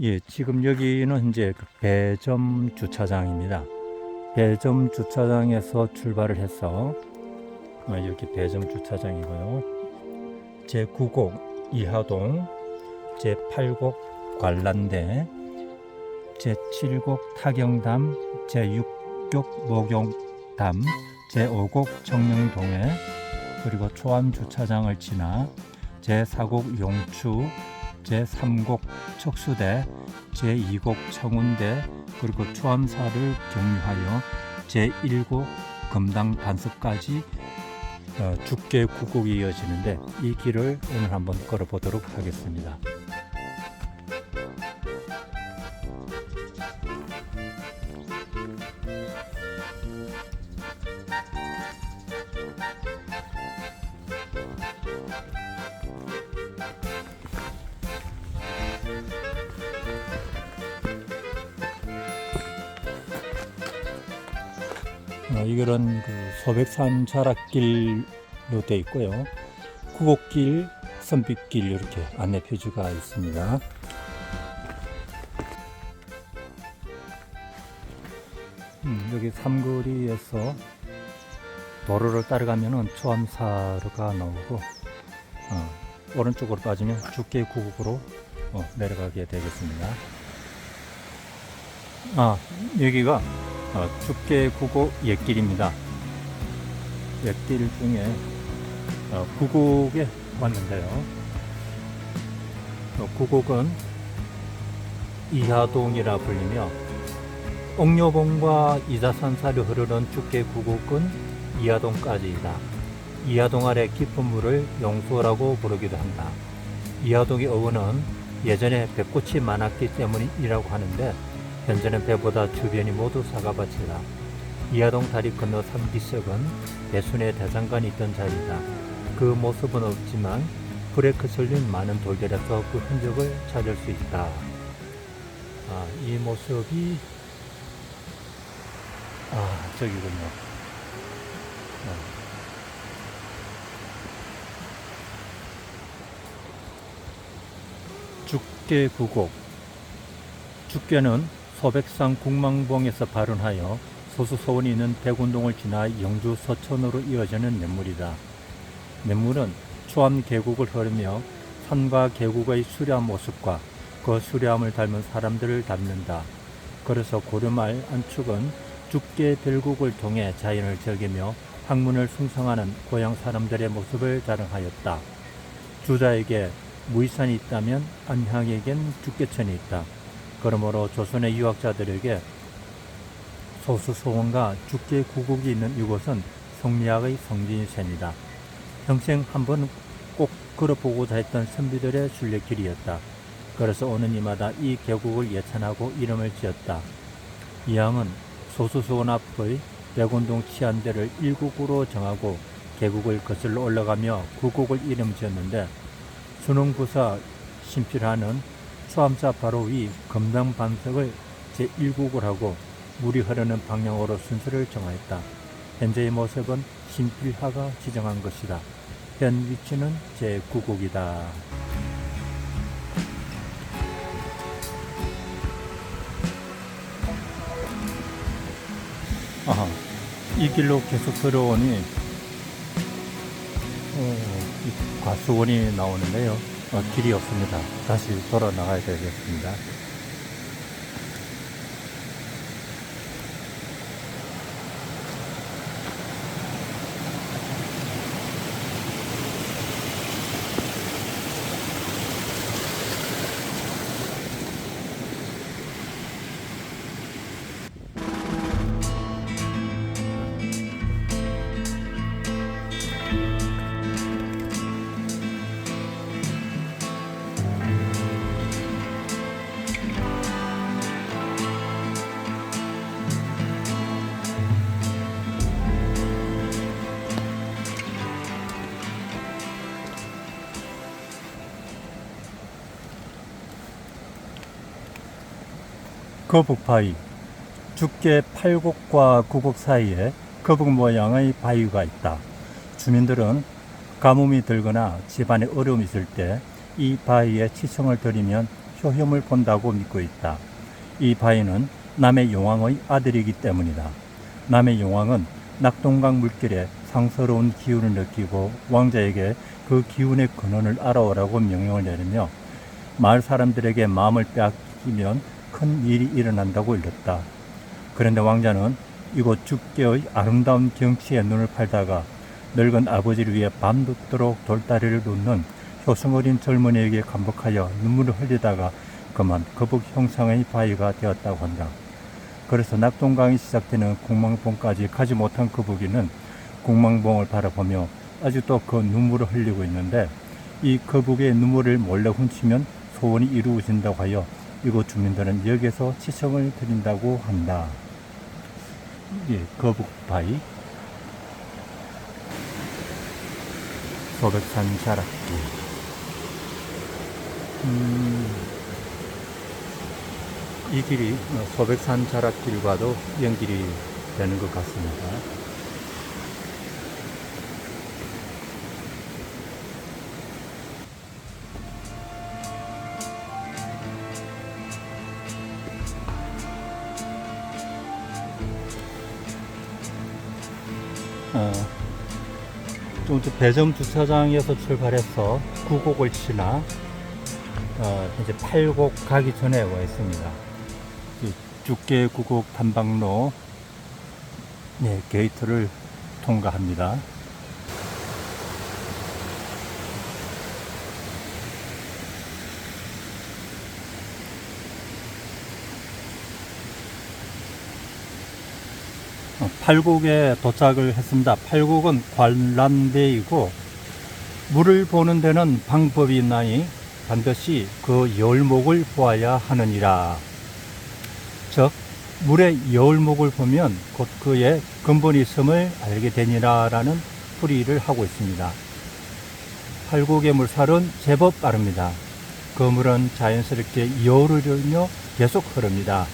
예, 지금 여기는 이제 그 배점 주차장입니다. 배점 주차장에서 출발을 해서 여기 배점 주차장이고요. 제9곡 이하동, 제8곡 관란대, 제7곡 타경담, 제6곡 목용담, 제5곡 정릉동해, 그리고 초암 주차장을 지나 제4곡 용추, 제3곡 척수대, 제2곡 청운대, 그리고 초암사를 경유하여 제1곡 금당 반석까지 죽계 9곡이 이어지는데, 이 길을 오늘 한번 걸어보도록 하겠습니다. 이거는 그 소백산 자락길로 되어 있고요. 구곡길, 선빛길 이렇게 안내 표지가 있습니다. 여기 삼거리에서 도로를 따라가면은 초암사로가 나오고, 오른쪽으로 빠지면 죽계 구곡으로 내려가게 되겠습니다. 여기가 죽계 구곡 옛길입니다. 옛길 중에 구곡에 왔는데요. 구곡은 이하동이라 불리며 옥녀봉과 이자산사를 흐르는 죽계 구곡은 이하동까지이다. 이하동 아래 깊은 물을 용소라고 부르기도 한다. 이하동의 어원은 예전에 배 꽃이 많았기 때문이라고 하는데, 현재는 배보다 주변이 모두 사과밭이다. 이하동 다리 건너 삼기석은 배순의 대장간이 있던 자리다. 그 모습은 없지만 불에 거슬린 많은 돌들에서 그 흔적을 찾을 수 있다. 이 모습이 저기군요. 죽계 구곡. 죽계는 소백산 국망봉에서 발원하여 소수소원이 있는 백운동을 지나 영주 서천으로 이어지는 냇물이다. 냇물은 초암 계곡을 흐르며 산과 계곡의 수려한 모습과 그 수려함을 닮은 사람들을 닮는다. 그래서 고려말 안축은 죽계 별곡을 통해 자연을 즐기며 학문을 숭상하는 고향 사람들의 모습을 자랑하였다. 주자에게 무이산이 있다면 안향에겐 죽계천이 있다. 그러므로 조선의 유학자들에게 소수소원과 죽계 구곡이 있는 이곳은 성리학의 성진센이다. 평생 한번 꼭 걸어보고자 했던 선비들의 순례길이었다. 그래서 오는 이마다 이 계곡을 예찬하고 이름을 지었다. 이항은 소수소원 앞의 백운동 치안대를 1국으로 정하고 계곡을 거슬러 올라가며 구곡을 이름 지었는데, 순흥부사 신필하는 초암사 바로 위 금당 반석을 제1국을 하고 물이 흐르는 방향으로 순서를 정하였다. 현재의 모습은 신필하가 지정한 것이다. 현 위치는 제9국이다. 이 길로 계속 들어오니 과수원이 나오는데요. 길이 없습니다. 다시 돌아 나가야 되겠습니다. 거북바위. 죽계 8곡과 9곡 사이에 거북 모양의 바위가 있다. 주민들은 가뭄이 들거나 집안에 어려움이 있을 때 이 바위에 치성을 드리면 효험을 본다고 믿고 있다. 이 바위는 남해 용왕의 아들이기 때문이다. 남해 용왕은 낙동강 물결에 상서로운 기운을 느끼고 왕자에게 그 기운의 근원을 알아오라고 명령을 내리며 마을 사람들에게 마음을 빼앗기면 큰 일이 일어난다고 일렀다. 그런데 왕자는 이곳 죽계의 아름다운 경치에 눈을 팔다가 늙은 아버지를 위해 밤늦도록 돌다리를 놓는 효성어린 젊은이에게 감복하여 눈물을 흘리다가 그만 거북 형상의 바위가 되었다고 한다. 그래서 낙동강이 시작되는 공망봉까지 가지 못한 거북이는 공망봉을 바라보며 아직도 그 눈물을 흘리고 있는데, 이 거북이의 눈물을 몰래 훔치면 소원이 이루어진다고 하여 이곳 주민들은 여기에서 치성을 드린다고 한다. 예, 거북바위, 소백산 자락길. 이 길이 소백산 자락길과도 연길이 되는 것 같습니다. 좀 배점 주차장에서 출발해서 9곡을 지나 이제 8곡 가기 전에 와 있습니다. 죽계 9곡 탐방로 게이트를 통과합니다. 팔곡에 도착을 했습니다. 팔곡은 관람대이고 물을 보는 데는 방법이 있나니 반드시 그 여울목을 보아야 하느니라. 즉 물의 여울목을 보면 곧 그의 근본이 있음을 알게 되니라 라는 풀이를 하고 있습니다. 팔곡의 물살은 제법 빠릅니다. 그 물은 자연스럽게 여울을 이루며 계속 흐릅니다.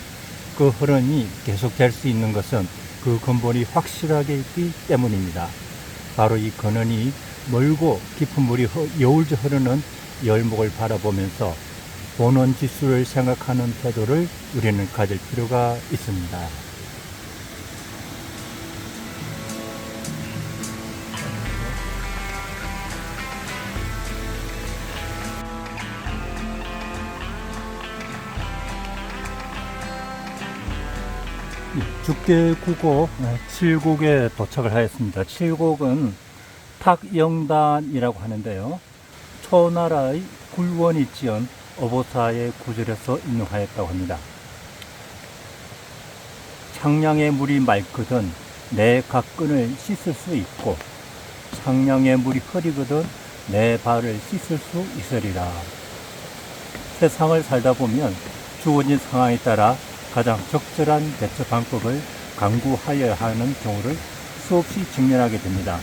그 흐름이 계속될 수 있는 것은 그 근본이 확실하게 있기 때문입니다. 바로 이 근원이 멀고 깊은 물이 여울져 흐르는 여울목을 바라보면서 본원 지수를 생각하는 태도를 우리는 가질 필요가 있습니다. 죽계 9곡 7곡에 도착을 하였습니다. 7곡은 탁영단이라고 하는데요. 초나라의 굴원이 지은 어보사의 구절에서 인용하였다고 합니다. 창량의 물이 맑거든 내 각근을 씻을 수 있고 창량의 물이 흐리거든 내 발을 씻을 수 있으리라. 세상을 살다 보면 주어진 상황에 따라 가장 적절한 대처 방법을 강구하여야 하는 경우를 수없이 직면하게 됩니다.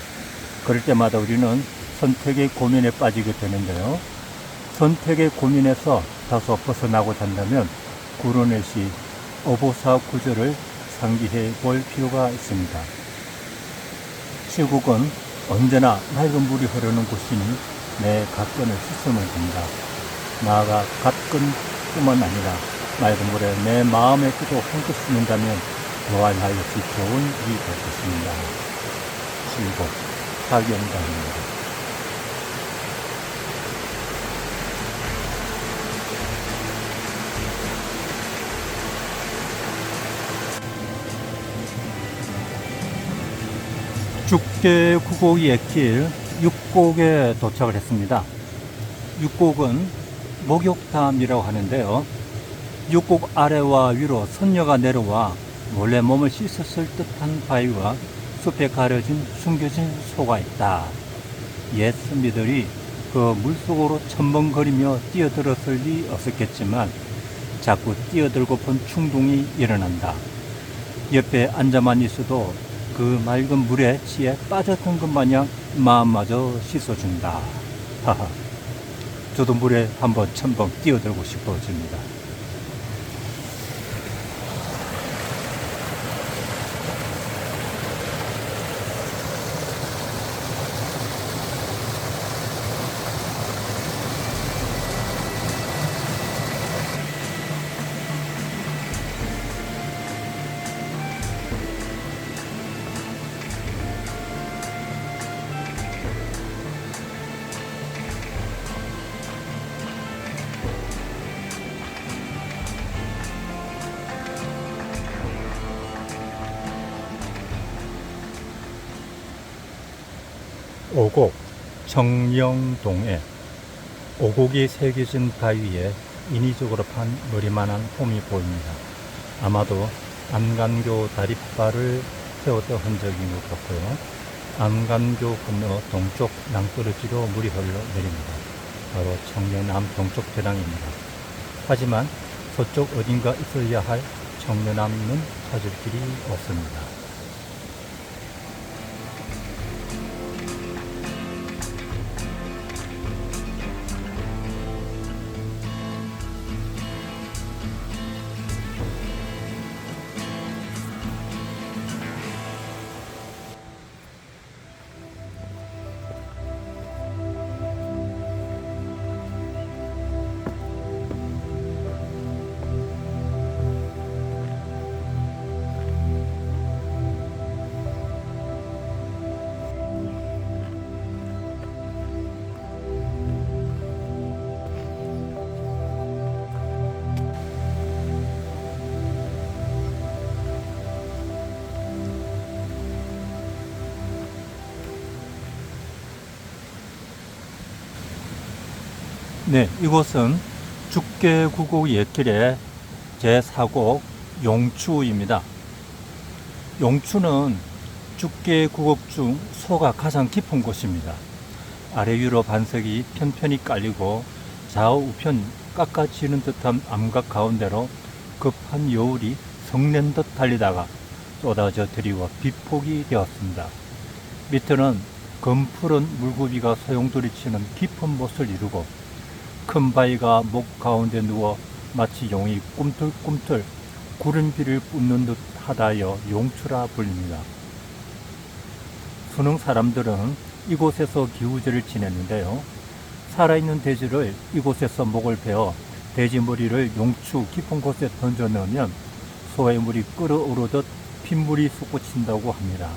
그럴 때마다 우리는 선택의 고민에 빠지게 되는데요. 선택의 고민에서 다소 벗어나고자 한다면 구론의시 어보사 구절을 상기해 볼 필요가 있습니다. 시국은 언제나 맑은 물이 흐르는 곳이니 내 각근을 씻으면 된다. 나아가 각근뿐만 아니라 맑은 물에 내 마음의 뜻도 함께 씻는다면 더할하여지 좋은 일이 될 것입니다. 7곡 사경단입니다. 죽계 9곡의 길 6곡에 도착을 했습니다. 6곡은 목욕담이라고 하는데요. 6곡 아래와 위로 선녀가 내려와 몰래 몸을 씻었을 듯한 바위와 숲에 가려진 숨겨진 소가 있다. 옛 선비들이 그 물속으로 첨벙거리며 뛰어들었을 리 없었겠지만 자꾸 뛰어들고픈 충동이 일어난다. 옆에 앉아만 있어도 그 맑은 물에 취해 빠졌던 것 마냥 마음마저 씻어준다. 하하, 저도 물에 한번 첨벙 뛰어들고 싶어집니다. 오곡 정령동에 오곡이 새겨진 바위에 인위적으로 판 머리만한 홈이 보입니다. 아마도 안간교 다리바를 세웠던 흔적인 것 같고요. 안간교 건너 동쪽 낭떠러지로 물이 흘러 내립니다. 바로 청려남 동쪽 배당입니다. 하지만 서쪽 어딘가 있어야 할 청려남은 찾을 길이 없습니다. 네, 이곳은 죽계구곡 옛길의 제4곡 용추입니다. 용추는 죽계구곡 중 소가 가장 깊은 곳입니다. 아래 위로 반석이 편편히 깔리고 좌우 우편 깎아지는 듯한 암각 가운데로 급한 여울이 성낸 듯 달리다가 쏟아져 들이고 비폭이 되었습니다. 밑에는 검푸른 물구비가 소용돌이치는 깊은 못을 이루고 큰 바위가 목 가운데 누워 마치 용이 꿈틀꿈틀 구름비를 뿜는 듯 하다여 용추라 불립니다. 수능 사람들은 이곳에서 기우제를 지냈는데요. 살아있는 돼지를 이곳에서 목을 베어 돼지 머리를 용추 깊은 곳에 던져 넣으면 소의 물이 끓어오르듯 핏물이 솟구친다고 합니다.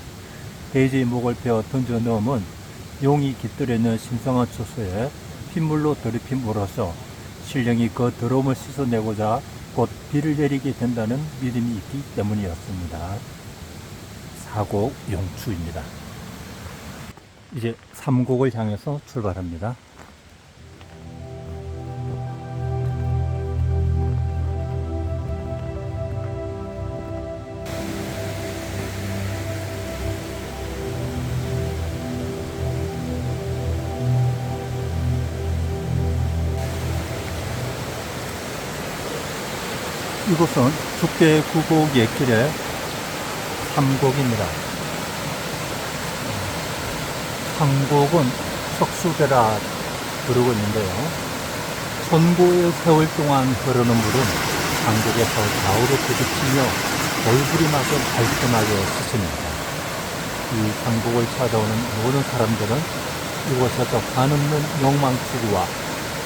돼지의 목을 베어 던져 넣으면 용이 깃들어 있는 신성한 처소에 핏물로 더럽히 물어서 신령이 그 더러움을 씻어내고자 곧 비를 내리게 된다는 믿음이 있기 때문이었습니다. 사곡 용추입니다. 이제 3곡을 향해서 출발합니다. 이곳은 죽계구곡 옛길의 3곡입니다. 3곡은 석수대라 부르고 있는데요. 선고의 세월 동안 흐르는 물은 3곡에서 좌우로 부딪히며 얼굴이마저 발전하게 스칩니다. 이 3곡을 찾아오는 모든 사람들은 이곳에서 한없는 욕망 추구와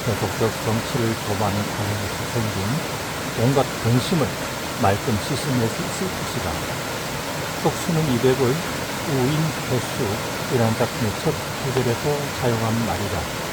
계속적 정치를 도모하는 과정에서 생긴 온갖 근심을 말끔 씻어낼 수 있을 것이다. 속수는 200을 우인패수이라는 작품의 첫 구절에서 사용한 말이다.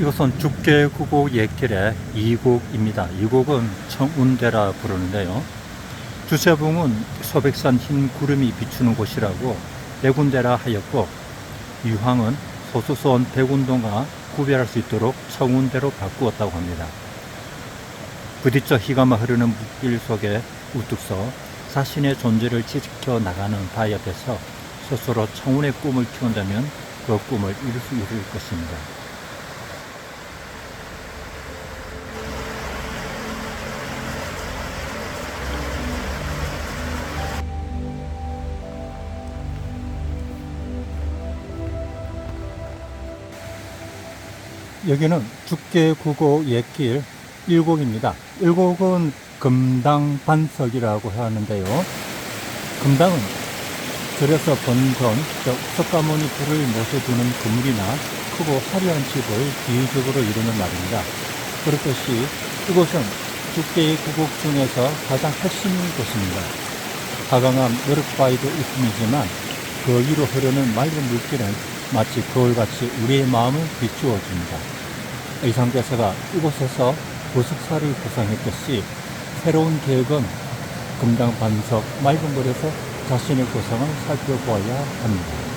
이것은 죽계구곡 옛길의 2곡입니다. 2곡은 청운대라 부르는데요. 주세붕은 소백산 흰 구름이 비추는 곳이라고 백운대라 하였고, 유황은 소수소원 백운동과 구별할 수 있도록 청운대로 바꾸었다고 합니다. 부딪혀 희가마 흐르는 물길 속에 우뚝 서 자신의 존재를 지켜나가는 바위 앞에서 스스로 청운의 꿈을 키운다면 그 꿈을 이룰 수 있을 것입니다. 여기는 죽계구곡 옛길 1곡입니다. 1곡은 금당반석이라고 하는데요. 금당은 절에서 번선, 즉 석가모니 불을 모셔두는 건물이나 크고 화려한 집을 비유적으로 이루는 말입니다. 그렇듯이 이곳은 6개의 구곡 중에서 가장 핵심인 곳입니다. 화강암 너럭바위도 있음이지만 그 위로 흐르는 맑은 물길은 마치 거울같이 우리의 마음을 비추어 줍니다. 의상대사가 이곳에서 보석사를 구상했듯이 새로운 계획은 금당 반석 맑은 물에서 자신의 구상을 살펴보아야 합니다.